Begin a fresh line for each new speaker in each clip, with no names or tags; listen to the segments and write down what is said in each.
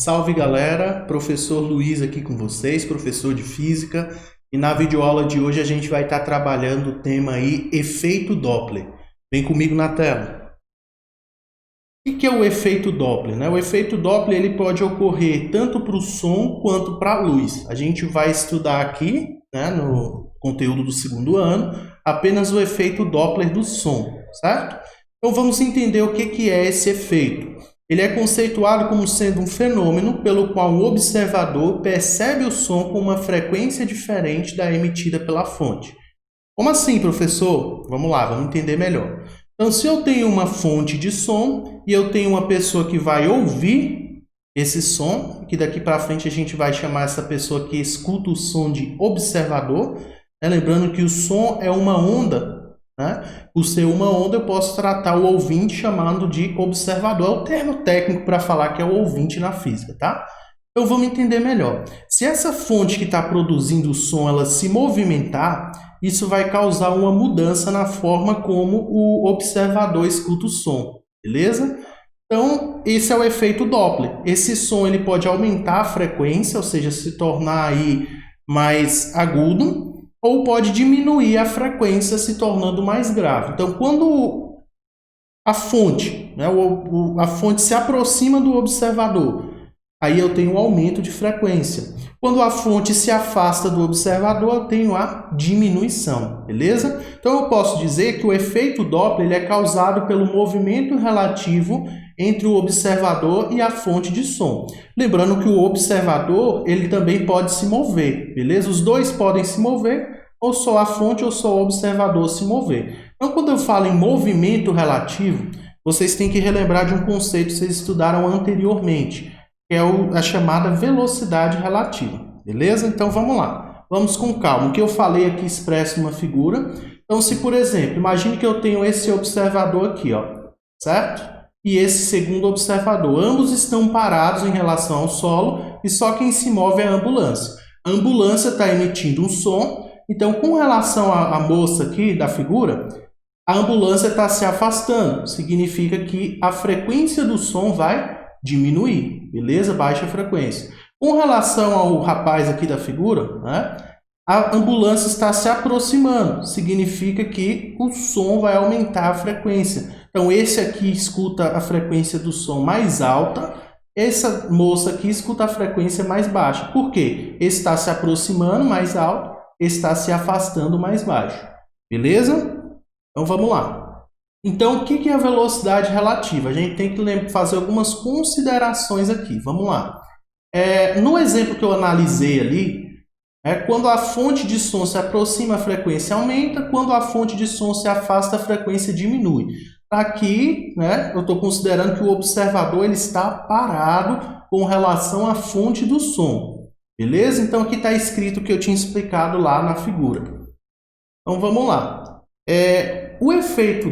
Salve galera, professor Luiz aqui com vocês, professor de Física, e na videoaula de hoje a gente vai estar trabalhando o tema aí, efeito Doppler. Vem comigo na tela. O que é o efeito Doppler, né? O efeito Doppler ele pode ocorrer tanto para o som quanto para a luz. A gente vai estudar aqui, né, no conteúdo do segundo ano, apenas o efeito Doppler do som, certo? Então vamos entender o que é esse efeito. Ele é conceituado como sendo um fenômeno pelo qual o observador percebe o som com uma frequência diferente da emitida pela fonte. Como assim, professor? Vamos lá, vamos entender melhor. Então, se eu tenho uma fonte de som e eu tenho uma pessoa que vai ouvir esse som, que daqui para frente a gente vai chamar essa pessoa que escuta o som de observador, né? Lembrando que o som é uma onda, né? Por ser uma onda, eu posso tratar o ouvinte chamando de observador. É o termo técnico para falar que é o ouvinte na física, tá? Então vamos entender melhor. Se essa fonte que está produzindo o som ela se movimentar, isso vai causar uma mudança na forma como o observador escuta o som, beleza? Então, esse é o efeito Doppler. Esse som ele pode aumentar a frequência, ou seja, se tornar aí mais agudo, ou pode diminuir a frequência, se tornando mais grave. Então, quando a fonte, né, a fonte se aproxima do observador, aí eu tenho um aumento de frequência. Quando a fonte se afasta do observador, eu tenho a diminuição, beleza? Então, eu posso dizer que o efeito Doppler ele é causado pelo movimento relativo entre o observador e a fonte de som. Lembrando que o observador ele também pode se mover, beleza? Os dois podem se mover, ou só a fonte ou só o observador se mover. Então, quando eu falo em movimento relativo, vocês têm que relembrar de um conceito que vocês estudaram anteriormente, que é a chamada velocidade relativa, beleza? Então, vamos lá. Vamos com calma. O que eu falei aqui expresso uma figura. Então, se, por exemplo, imagine que eu tenho esse observador aqui, ó, certo? E esse segundo observador. Ambos estão parados em relação ao solo e só quem se move é a ambulância. A ambulância está emitindo um som. Então, com relação à moça aqui da figura, a ambulância está se afastando. Significa que a frequência do som vai diminuir, beleza? Baixa frequência. Com relação ao rapaz aqui da figura, né, a ambulância está se aproximando. Significa que o som vai aumentar a frequência. Então, esse aqui escuta a frequência do som mais alta. Essa moça aqui escuta a frequência mais baixa. Por quê? Esse está se aproximando mais alto. Está se afastando mais baixo. Beleza? Então vamos lá. Então, o que é a velocidade relativa? A gente tem que fazer algumas considerações aqui. Vamos lá. No exemplo que eu analisei ali, quando a fonte de som se aproxima, a frequência aumenta. Quando a fonte de som se afasta, a frequência diminui. Aqui, né, eu estou considerando que o observador ele está parado com relação à fonte do som. Beleza? Então, aqui está escrito o que eu tinha explicado lá na figura. Então, vamos lá. O efeito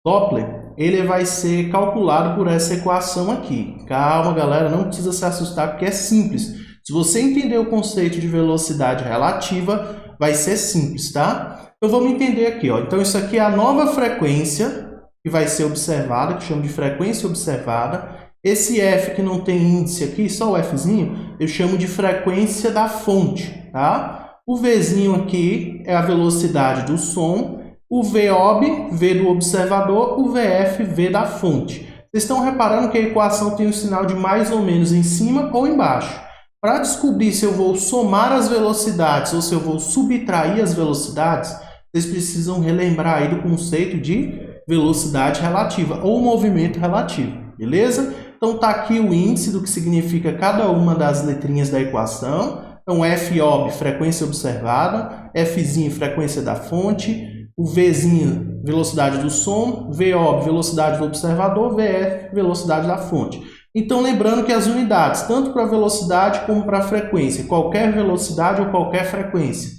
Doppler, ele vai ser calculado por essa equação aqui. Calma, galera, não precisa se assustar, porque é simples. Se você entender o conceito de velocidade relativa, vai ser simples, tá? Então, vamos entender aqui, ó. Então, isso aqui é a nova frequência que vai ser observada, que chamo de frequência observada. Esse F que não tem índice aqui, só o Fzinho, eu chamo de frequência da fonte, tá? O Vzinho aqui é a velocidade do som, o Vob, V do observador, o Vf, V da fonte. Vocês estão reparando que a equação tem um sinal de mais ou menos em cima ou embaixo. Para descobrir se eu vou somar as velocidades ou se eu vou subtrair as velocidades, vocês precisam relembrar aí do conceito de velocidade relativa ou movimento relativo, beleza? Então, está aqui o índice do que significa cada uma das letrinhas da equação. Então, Fob, frequência observada, Fzinho, frequência da fonte, o Vzinho, velocidade do som, Vob, velocidade do observador, Vf, velocidade da fonte. Então, lembrando que as unidades, tanto para velocidade como para frequência, qualquer velocidade ou qualquer frequência,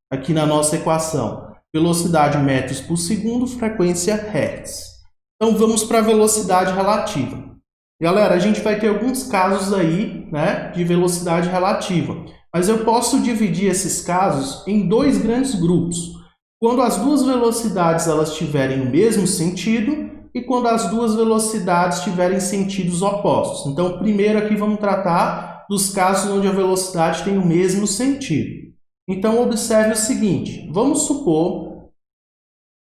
aqui na nossa equação, velocidade metros por segundo, frequência hertz. Então, vamos para a velocidade relativa. Galera, a gente vai ter alguns casos aí, né, de velocidade relativa, mas eu posso dividir esses casos em dois grandes grupos. Quando as duas velocidades elas tiverem o mesmo sentido e quando as duas velocidades tiverem sentidos opostos. Então, primeiro aqui vamos tratar dos casos onde a velocidade tem o mesmo sentido. Então, observe o seguinte, vamos supor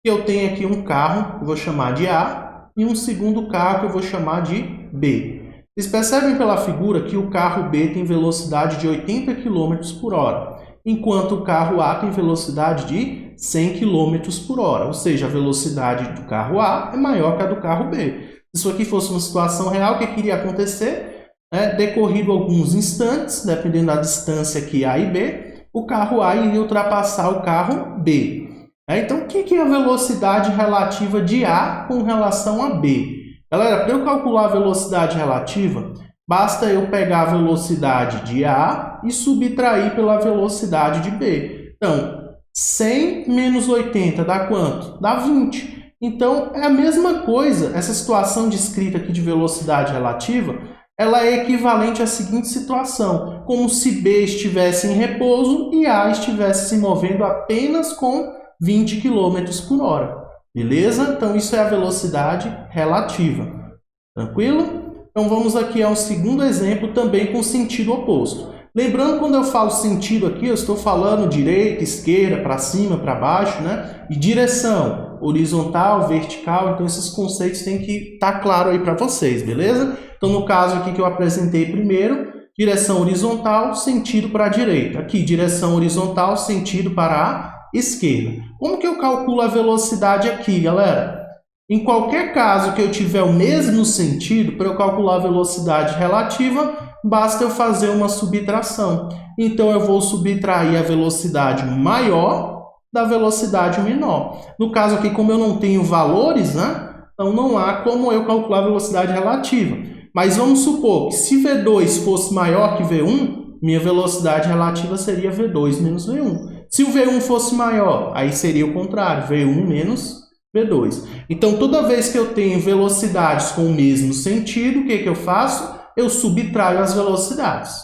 que eu tenho aqui um carro que eu vou chamar de A e um segundo carro que eu vou chamar de B. Vocês percebem pela figura que o carro B tem velocidade de 80 km por hora, enquanto o carro A tem velocidade de 100 km por hora, ou seja, a velocidade do carro A é maior que a do carro B. Se isso aqui fosse uma situação real, o que iria acontecer? Decorrido alguns instantes, dependendo da distância aqui A e B, o carro A iria ultrapassar o carro B. Então, o que é a velocidade relativa de A com relação a B? Galera, para eu calcular a velocidade relativa, basta eu pegar a velocidade de A e subtrair pela velocidade de B. Então, 100 menos 80 dá quanto? Dá 20. Então, é a mesma coisa. Essa situação descrita aqui de velocidade relativa, ela é equivalente à seguinte situação, como se B estivesse em repouso e A estivesse se movendo apenas com 20 km por hora. Beleza? Então, isso é a velocidade relativa. Tranquilo? Então, vamos aqui a um segundo exemplo também com sentido oposto. Lembrando, quando eu falo sentido aqui, eu estou falando direita, esquerda, para cima, para baixo, né? E direção, horizontal, vertical. Então, esses conceitos têm que estar claro aí para vocês, beleza? Então, no caso aqui que eu apresentei primeiro, direção horizontal, sentido para a direita. Aqui, direção horizontal, sentido para a esquerda. Como que eu calculo a velocidade aqui, galera? Em qualquer caso que eu tiver o mesmo sentido, para eu calcular a velocidade relativa, basta eu fazer uma subtração. Então, eu vou subtrair a velocidade maior da velocidade menor. No caso aqui, como eu não tenho valores, né? Então, não há como eu calcular a velocidade relativa. Mas vamos supor que se V2 fosse maior que V1, minha velocidade relativa seria V2 menos V1. Se o V1 fosse maior, aí seria o contrário, V1 menos V2. Então, toda vez que eu tenho velocidades com o mesmo sentido, o que eu faço? Eu subtraio as velocidades.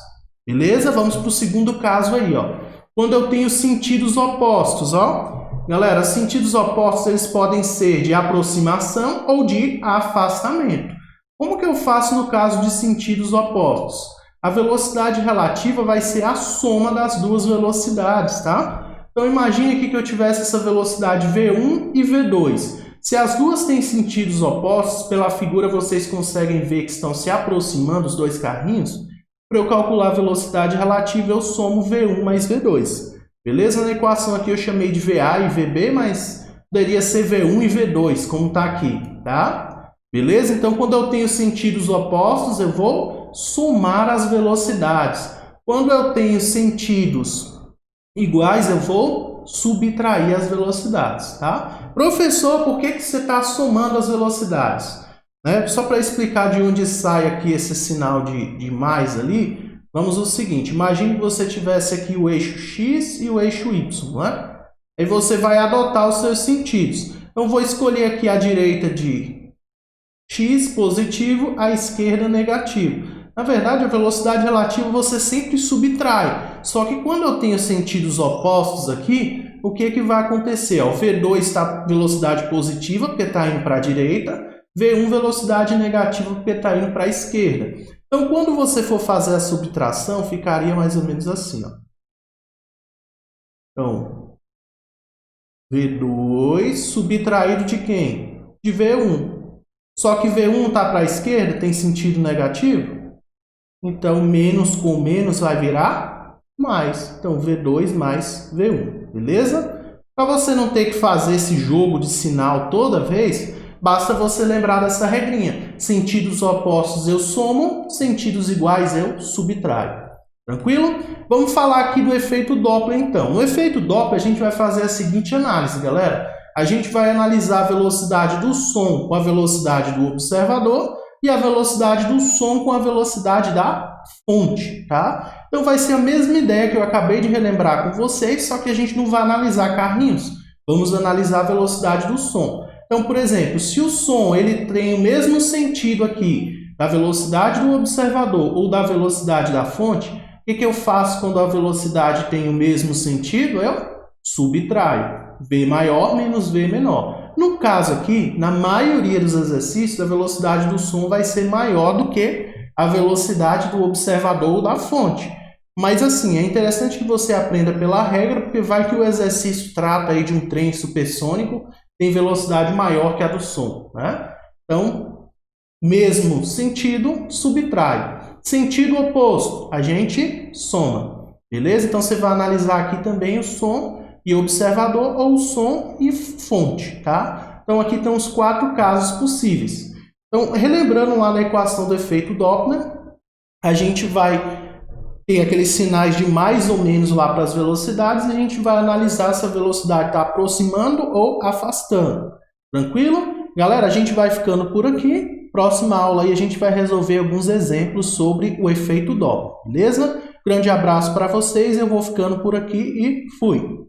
Beleza? Vamos para o segundo caso aí, ó. Quando eu tenho sentidos opostos, ó. Galera, sentidos opostos eles podem ser de aproximação ou de afastamento. Como que eu faço no caso de sentidos opostos? A velocidade relativa vai ser a soma das duas velocidades, tá? Então, imagine aqui que eu tivesse essa velocidade V1 e V2. Se as duas têm sentidos opostos, pela figura vocês conseguem ver que estão se aproximando os dois carrinhos. Para eu calcular a velocidade relativa, eu somo V1 mais V2. Beleza? Na equação aqui eu chamei de VA e VB, mas poderia ser V1 e V2, como está aqui, tá? Beleza? Então, quando eu tenho sentidos opostos, eu vou somar as velocidades. Quando eu tenho sentidos iguais, eu vou subtrair as velocidades, tá? Professor, por que você está somando as velocidades? Só para explicar de onde sai aqui esse sinal de mais ali, vamos ao seguinte, imagine que você tivesse aqui o eixo X e o eixo Y, né? Aí você vai adotar os seus sentidos. Então, vou escolher aqui a direita de X positivo, a esquerda negativo. Na verdade, a velocidade relativa você sempre subtrai. Só que quando eu tenho sentidos opostos aqui, o que vai acontecer? O V2 está velocidade positiva, porque está indo para a direita. V1 velocidade negativa, porque está indo para a esquerda. Então, quando você for fazer a subtração, ficaria mais ou menos assim, ó. Então, V2 subtraído de quem? De V1. Só que V1 está para a esquerda, tem sentido negativo. Então, menos com menos vai virar mais. Então, V2 mais V1, beleza? Para você não ter que fazer esse jogo de sinal toda vez, basta você lembrar dessa regrinha. Sentidos opostos eu somo, sentidos iguais eu subtraio. Tranquilo? Vamos falar aqui do efeito Doppler, então. No efeito Doppler, a gente vai fazer a seguinte análise, galera. A gente vai analisar a velocidade do som com a velocidade do observador e a velocidade do som com a velocidade da fonte, tá? Então, vai ser a mesma ideia que eu acabei de relembrar com vocês, só que a gente não vai analisar carrinhos. Vamos analisar a velocidade do som. Então, por exemplo, se o som ele tem o mesmo sentido aqui da velocidade do observador ou da velocidade da fonte, o que eu faço quando a velocidade tem o mesmo sentido? Eu subtraio. V maior menos V menor. No caso aqui, na maioria dos exercícios, a velocidade do som vai ser maior do que a velocidade do observador ou da fonte. Mas assim, é interessante que você aprenda pela regra, porque vai que o exercício trata aí de um trem supersônico, tem velocidade maior que a do som, né? Então, mesmo sentido, subtrai. Sentido oposto, a gente soma, beleza? Então, você vai analisar aqui também o som e observador ou o som e fonte, tá? Então, aqui estão os 4 casos possíveis. Então, relembrando lá na equação do efeito Doppler, a gente vai ter aqueles sinais de mais ou menos lá para as velocidades e a gente vai analisar se a velocidade está aproximando ou afastando. Tranquilo? Galera, a gente vai ficando por aqui. Próxima aula aí a gente vai resolver alguns exemplos sobre o efeito Doppler, beleza? Grande abraço para vocês, eu vou ficando por aqui e fui!